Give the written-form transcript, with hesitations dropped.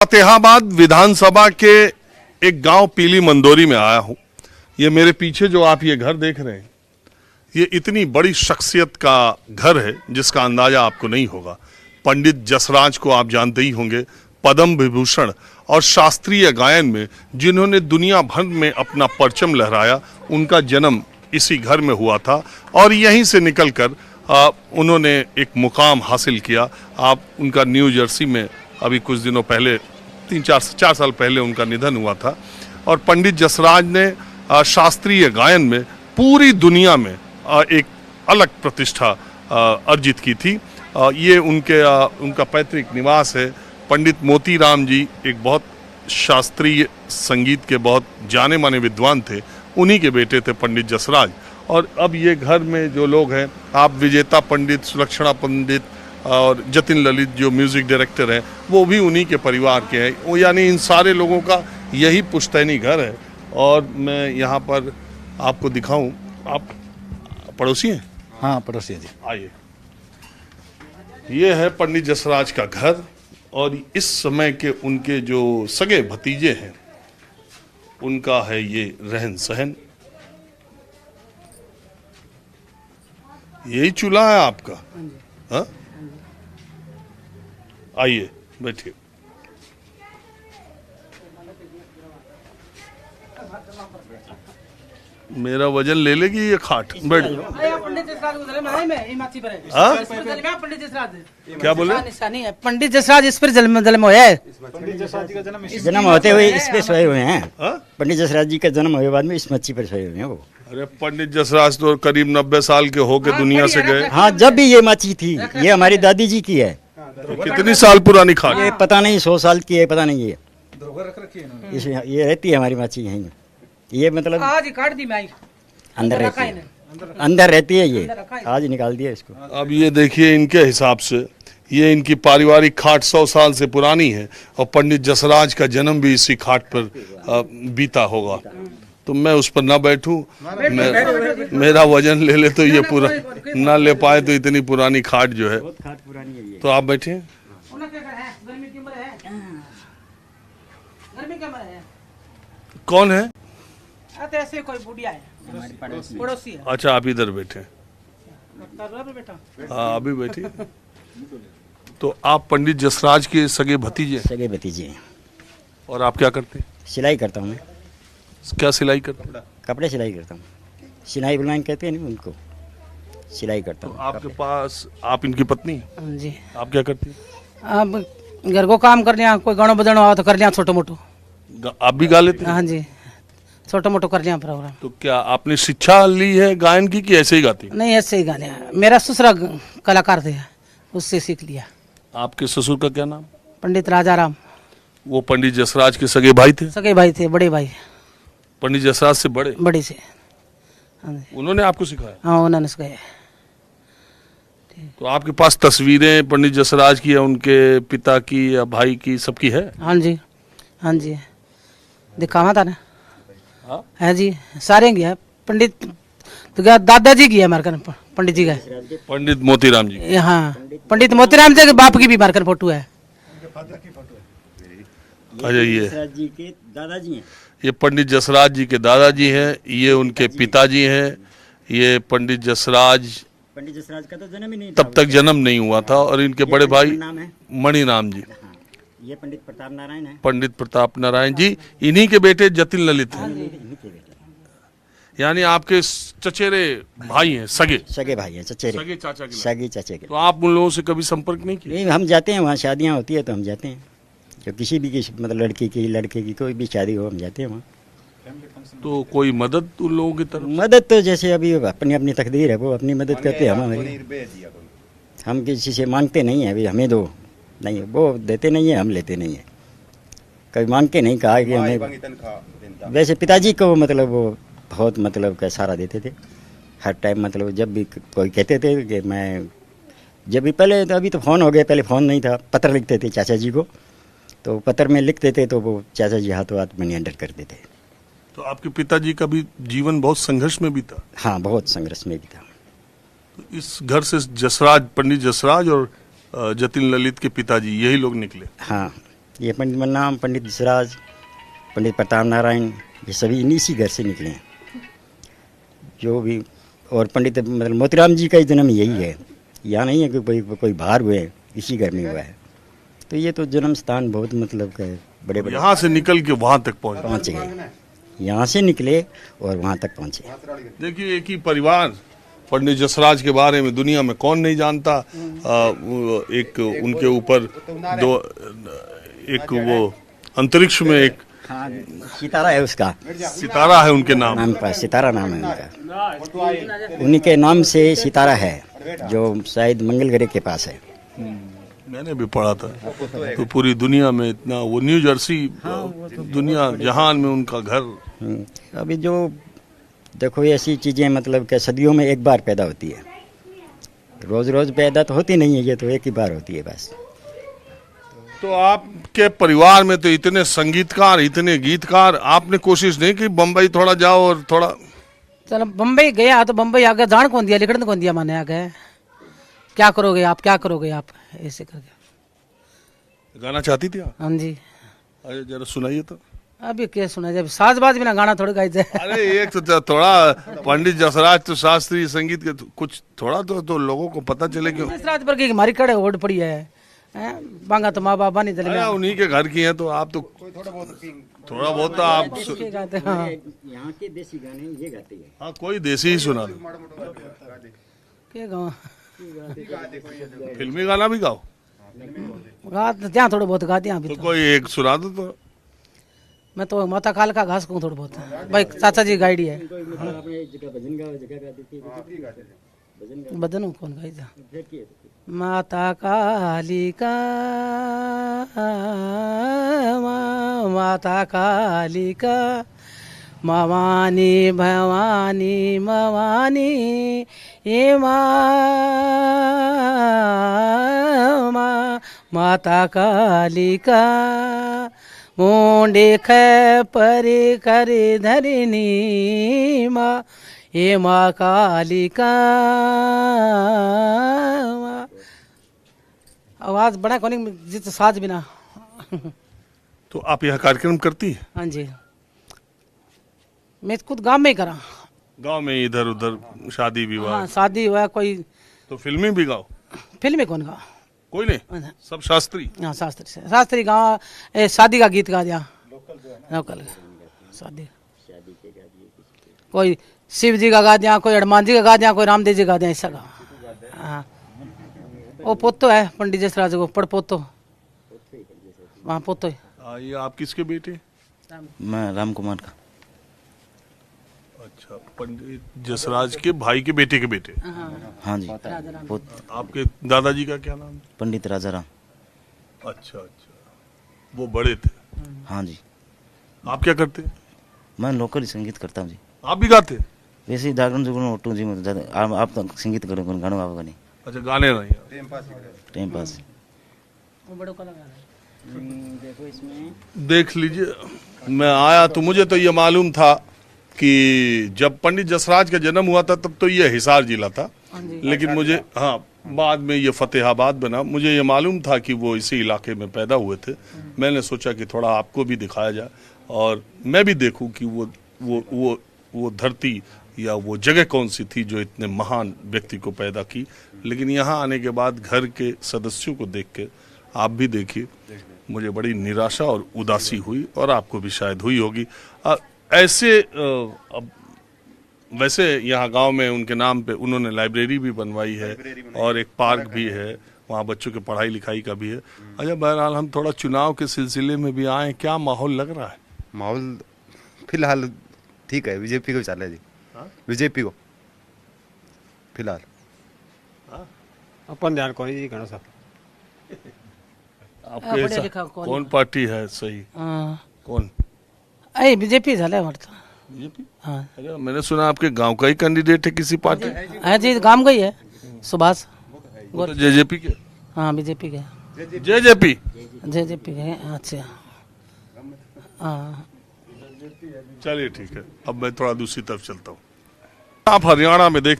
फतेहाबाद विधानसभा के एक गांव पीली मंदोरी में आया हूं। ये मेरे पीछे जो आप ये घर देख रहे हैं, ये इतनी बड़ी शख्सियत का घर है जिसका अंदाजा आपको नहीं होगा। पंडित जसराज को आप जानते ही होंगे, पद्म विभूषण और शास्त्रीय गायन में जिन्होंने दुनिया भर में अपना परचम लहराया, उनका जन्म इसी घर में हुआ था और यहीं से निकलकर उन्होंने एक मुकाम हासिल किया। आप उनका न्यू जर्सी में अभी कुछ दिनों पहले 4 साल पहले उनका निधन हुआ था और पंडित जसराज ने शास्त्रीय गायन में पूरी दुनिया में एक अलग प्रतिष्ठा अर्जित की थी। ये उनका पैतृक निवास है। पंडित मोतीराम जी एक बहुत शास्त्रीय संगीत के बहुत जाने माने विद्वान थे, उन्हीं के बेटे थे पंडित जसराज। और अब ये घर में जो लोग हैं, आप विजेता पंडित, सुलक्षणा पंडित और जतिन ललित जो म्यूजिक डायरेक्टर हैं, वो भी उन्हीं के परिवार के हैं। वो यानी इन सारे लोगों का यही पुश्तैनी घर है। और मैं यहाँ पर आपको दिखाऊं, आप पड़ोसी हैं? हाँ, पड़ोसी हैं जी। आइए, ये है पंडित जसराज का घर और इस समय के उनके जो सगे भतीजे हैं उनका है ये रहन सहन। यही चूल्हा है आपका? हाँ, आइए बैठिए। मेरा वजन ले लेगी ये खाट? बैठ। क्या बोले? पंडित जसराज इस पर जन्म हुआ है। जन्म होते हुए इस पे सोए हुए हैं। पंडित जसराज जी का जन्म हुए बाद में इस मच्छी पर सोए हुए हैं वो। अरे पंडित जसराज तो करीब 90 साल के होके दुनिया से गए। हाँ, जब भी ये मच्छी थी, ये हमारी दादी जी की है। तो कितनी साल पुरानी खाट? ये पता नहीं 100 साल की है, पता नहीं। ये रहती है हमारी मच्छी यहीं। ये मतलब आज काट दी मैं, अंदर रहती है, अंदर रहती है। ये आज निकाल दिया इसको। अब ये देखिए, इनके हिसाब से ये इनकी पारिवारिक खाट 100 साल से पुरानी है और पंडित जसराज का जन्म भी इसी खाट पर बीता होगा। तो मैं उस पर ना बैठूं, मेरा वजन ले ले तो ये पूरा ना ले पाए तो इतनी पुरानी खाट जो है। तो आप बैठे। कौन है? ऐसे कोई बुढ़िया है, पड़ोसी है। अच्छा, आप इधर बैठे। हाँ, अभी बैठी। तो आप पंडित जसराज के सगे भतीजे? सगे भतीजे हैं। और आप क्या करते हैं? सिलाई करता हूँ मैं। क्या सिलाई करते हैं? कपड़े सिलाई करता हूँ। सिलाई बुलाई कहते हैं नहीं उनको, सिलाई करता हूँ। तो आपके पास, आप इनकी पत्नी हैं? जी। आप क्या करती हैं? अब घर को काम कर लिया, कोई गाना बजाना हुआ तो कर लिया छोटो मोटो। आप भी गा लेते हैं? हाँ जी, छोटो मोटो कर लिया प्रोग्राम। तो क्या आपने शिक्षा ली है गायन की कि ऐसे ही गाती? नहीं, ऐसे ही गाने। मेरा ससुरा कलाकार थे, उससे सीख लिया। आपके ससुर का क्या नाम? पंडित राजाराम। वो पंडित जसराज के सगे भाई थे? सगे भाई थे, बड़े भाई। पंडित जसराज से बड़े? बड़ी से। हाँ जी। उन्होंने आपको सिखाया? हाँ, उन्होंने सिखाया। तो आपके पास तस्वीरें पंडित जसराज की या उनके पिता की या भाई की, सबकी है? हाँ जी, हाँ जी, दिखावा था ना। हाँ? है जी, सारे की है। पंडित तो क्या दादाजी की है मारकर, पंडित जी का। पंडित मोतीराम जी? हाँ, पंडित मोतीराम जी के बाप की भी मारकर फोटो है। अच्छा, ये जी के दादाजी हैं। ये पंडित जसराज जी के दादाजी हैं, ये उनके पिताजी हैं। ये पंडित जसराज का तो जन्म ही नहीं तब तक जन्म नहीं हुआ था। और इनके बड़े भाई नाम है मणिराम जी। हाँ, ये पंडित प्रताप नारायण है। पंडित प्रताप नारायण जी, इन्हीं के बेटे जतिन ललित हैं। यानी आपके चचेरे भाई हैं, सगे सगे भाई हैं, चचेरे, सगे चाचा के। सगे चाचे के। तो आप उन लोगों से कभी संपर्क नहीं किया? नहीं, हम जाते हैं वहाँ, शादियाँ होती है तो हम जाते हैं। जो किसी भी मतलब लड़की की, लड़के की कोई भी शादी हो, हम जाते हैं वहाँ। तो कोई मदद उन लोगों की तरफ? मदद तो जैसे अभी अपनी अपनी तकदीर है, वो अपनी मदद करते हैं। हम किसी से मांगते नहीं हैं, अभी हमें दो नहीं, वो देते नहीं है, हम लेते नहीं है। कभी मांग के नहीं कहा कि हमें। वैसे पिताजी को मतलब वो बहुत मतलब का सहारा देते थे हर टाइम। मतलब जब भी कोई कहते थे कि मैं, जब भी पहले तो, अभी तो फ़ोन हो गया, पहले फ़ोन नहीं था, पत्र लिखते थे चाचा जी को। तो पत्र में लिखते थे तो वो चाचा जी हाथों हाथ मनी ऑर्डर कर देते। तो आपके पिताजी का भी जीवन बहुत संघर्ष में बीता? हाँ, बहुत संघर्ष में बीता। तो इस घर से जसराज, पंडित जसराज और जतिन ललित के पिताजी, यही लोग निकले? हाँ, ये पंडित मन्नाम, पंडित जसराज, पंडित प्रताप नारायण, ये सभी इन्हीं सी घर से निकले हैं जो भी। और पंडित मतलब मोतीराम जी का ही जन्म यही है, यहाँ नहीं है कि कोई बाहर हुए हैं, इसी घर में हुआ है। तो ये तो जन्म स्थान बहुत मतलब बड़े बड़े यहाँ से निकल के वहां तक पहुंचे। पहुँच गए, यहाँ से निकले और वहाँ तक पहुँचे। देखिए एक ही परिवार, पंडित जसराज के बारे में दुनिया में कौन नहीं जानता। एक उनके ऊपर दो, एक वो अंतरिक्ष में एक सितारा है, उसका सितारा है उनके नाम पर, सितारा नाम है उनका। उन्हीं के नाम से सितारा है जो शायद मंगल ग्रह के पास है। मैंने भी पढ़ा था। तो पूरी दुनिया में इतना, वो न्यू जर्सी दुनिया जहान में उनका घर। अभी जो देखो ऐसी चीज़ें मतलब कि सदियों में एक बार पैदा होती है, रोज़ रोज़ पैदा तो होती नहीं है, ये तो एक ही बार होती है बस। तो आपके परिवार में तो इतने संगीतकार, इतने गीतकार, आपने कोशिश नहीं की बम्बई थोड़ा जाओ और थोड़ा? चलो बम्बई गया तो बम्बई आगे जान कौन दिया, लिखने कौन दिया माने आगे। क्या करोगे आप, क्या करोगे आप, ऐसे करके। गाना चाहती थी आप? हाँ जी। अरे जरा सुनाइए तो। अभी क्या सुना जाए, साजबाज बिना गाना थोड़ा गाई जाए। अरे एक तो थोड़ा पंडित जसराज तो शास्त्रीय संगीत के कुछ थोड़ा तो लोगों को पता चले कि रात पर की हमारी कड़े ओढ़ पड़ी है, बांगा तो माँ बाबा नहीं चले। उन्हीं के घर की हैं तो आप तो थोड़ा बहुत तो आप गाते। हाँ यहाँ के देसी गाने ये गाते हैं। हाँ कोई देसी ही सुना दो। क्या गाँव फिल्मी गाना भी गाओ गाते ત્યાં थोड़ा बहुत गाते हैं। तो कोई एक सुना दो तो। मैं तो माता काल का घास कहूँ थोड़ा बहुत, भाई चाचा जी गाइडी है। भजन कौन गाई था? माता काली का माता काली का मवानी भवानी मवानी ये माता काली का मुंडे ख परे करे धरनी माँ ये माँ कालिका। आवाज बड़ा कोनी जित साज बिना। तो आप यह कार्यक्रम करती है? हाँ जी, मैं खुद गांव में ही करा। गांव में इधर उधर शादी विवाह? हाँ शादी हुआ कोई। तो फिल्मी भी गाओ? फिल्म में कौन गा? कोई नहीं, सब शास्त्री। हाँ शास्त्री से, शास्त्री गाँव शादी का गीत गा दिया, लोकल शादी। कोई शिव जी का गा दिया, कोई हनुमान जी का गा दिया, कोई रामदेव जी का गा दिया, ऐसा गा। हाँ वो पोतो है पंडित जसराज को, पड़ पोतो। वहाँ पोतो है। ये आप किसके बेटे? मैं राम कुमार का। अच्छा, पंडित जसराज के भाई के बेटे के बेटे। हाँ जी। आपके दादाजी का क्या नाम? पंडित राजाराम। अच्छा अच्छा, वो बड़े थे। हाँ जी। आप क्या करते? मैं लोकल संगीत करता हूँ जी। आप भी गाते? वैसे ही जागरण जुगरण ओटू जी मैं आप तो संगीत करो गानों आप नहीं। अच्छा, गाने नहीं, टाइम पास। देखो इसमें देख लीजिए, मैं आया तो मुझे तो ये मालूम था कि जब पंडित जसराज का जन्म हुआ था तब तो ये हिसार जिला था, लेकिन मुझे हाँ बाद में ये फतेहाबाद बना। मुझे ये मालूम था कि वो इसी इलाके में पैदा हुए थे। मैंने सोचा कि थोड़ा आपको भी दिखाया जाए और मैं भी देखूं कि वो धरती या वो जगह कौन सी थी जो इतने महान व्यक्ति को पैदा की। लेकिन यहाँ आने के बाद घर के सदस्यों को देख के, आप भी देखिए, मुझे बड़ी निराशा और उदासी हुई और आपको भी शायद हुई होगी। ऐसे अब वैसे यहाँ गांव में उनके नाम पे उन्होंने लाइब्रेरी भी बनवाई है और एक पार्क भी है, वहाँ बच्चों के पढ़ाई लिखाई का भी है। अच्छा, बहरहाल हम थोड़ा चुनाव के सिलसिले में भी आए, क्या माहौल लग रहा है? माहौल फिलहाल ठीक है, बीजेपी को चल रहा है जी। बीजेपी को फिलहाल अपन ध्यान कौन जी घणो सा। आपके हिसाब कौन पार्टी है सही? कौन? अरे बीजेपी झाले वाटतं। बीजेपी? हाँ। अच्छा, मैंने सुना आपके गांव का ही कैंडिडेट है किसी पार्टी? हाँ जी, गांव गई है सुभाष। वो तो जेजेपी के? हाँ बीजेपी के। जेजेपी जेजेपी के। अच्छा हाँ चलिए ठीक है, अब मैं थोड़ा दूसरी तरफ चलता हूँ। आप हरियाणा में देखते